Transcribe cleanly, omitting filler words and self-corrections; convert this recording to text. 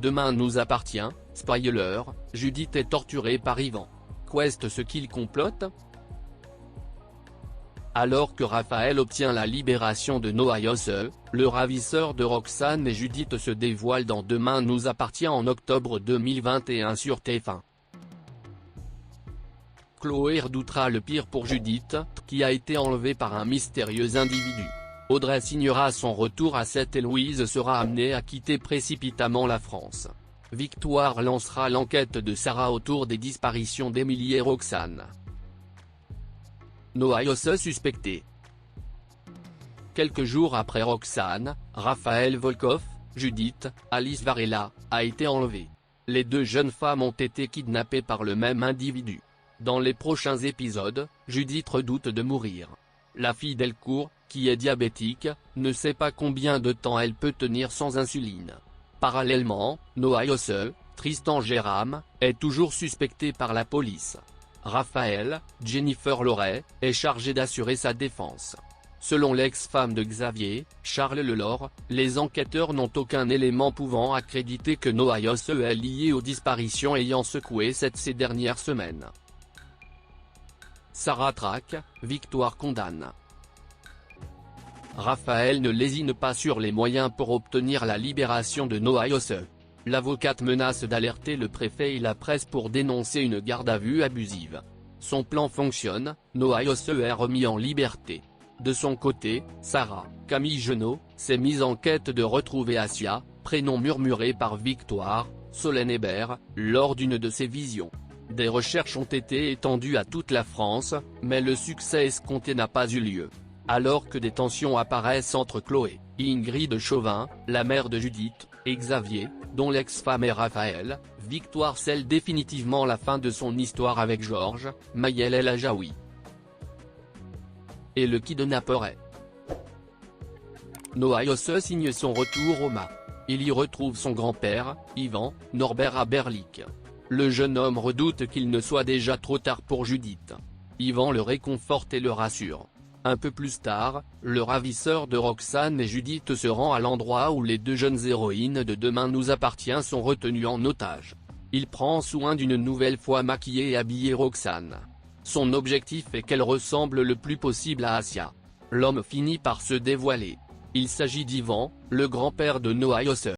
Demain nous appartient, spoiler, Judith est torturée par Yvan. Qu'est ce qu'il complote? Alors que Raphaël obtient la libération de Noah Yosse, le ravisseur de Roxane et Judith se dévoile dans Demain nous appartient en octobre 2021 sur TF1. Chloé redoutera le pire pour Judith, qui a été enlevée par un mystérieux individu. Audrey signera son retour à 7 et Louise sera amenée à quitter précipitamment la France. Victoire lancera l'enquête de Sarah autour des disparitions d'Émilie et Roxane. Noah Yosse suspecté. Quelques jours après Roxane, Raphaël Volkov, Judith, Alice Varela, a été enlevé. Les deux jeunes femmes ont été kidnappées par le même individu. Dans les prochains épisodes, Judith redoute de mourir. La fille Delcourt, qui est diabétique, ne sait pas combien de temps elle peut tenir sans insuline. Parallèlement, Noah Yosse, Tristan Jérôme, est toujours suspecté par la police. Raphaël, Jennifer Loret, est chargé d'assurer sa défense. Selon l'ex-femme de Xavier, Charles Lelore, les enquêteurs n'ont aucun élément pouvant accréditer que Noah Yosse est lié aux disparitions ayant secoué ces dernières semaines. Sarah traque, Victoire condamne. Raphaël ne lésine pas sur les moyens pour obtenir la libération de Noah Yosse. L'avocate menace d'alerter le préfet et la presse pour dénoncer une garde à vue abusive. Son plan fonctionne, Noah Yosse est remis en liberté. De son côté, Sarah, Camille Genot, s'est mise en quête de retrouver Asia, prénom murmuré par Victoire, Solène Hébert, lors d'une de ses visions. Des recherches ont été étendues à toute la France, mais le succès escompté n'a pas eu lieu. Alors que des tensions apparaissent entre Chloé, Ingrid Chauvin, la mère de Judith, et Xavier, dont l'ex-femme est Raphaël, Victoire scelle définitivement la fin de son histoire avec Georges, Maël El Ajaoui. Et le kidnapperait. Noah Yosse signe son retour au MA. Il y retrouve son grand-père, Yvan, Norbert Aberlich. Le jeune homme redoute qu'il ne soit déjà trop tard pour Judith. Yvan le réconforte et le rassure. Un peu plus tard, le ravisseur de Roxane et Judith se rend à l'endroit où les deux jeunes héroïnes de Demain nous appartient sont retenues en otage. Il prend soin d'une nouvelle fois maquiller et habiller Roxane. Son objectif est qu'elle ressemble le plus possible à Asia. L'homme finit par se dévoiler. Il s'agit d'Yvan, le grand-père de Noah Yosse.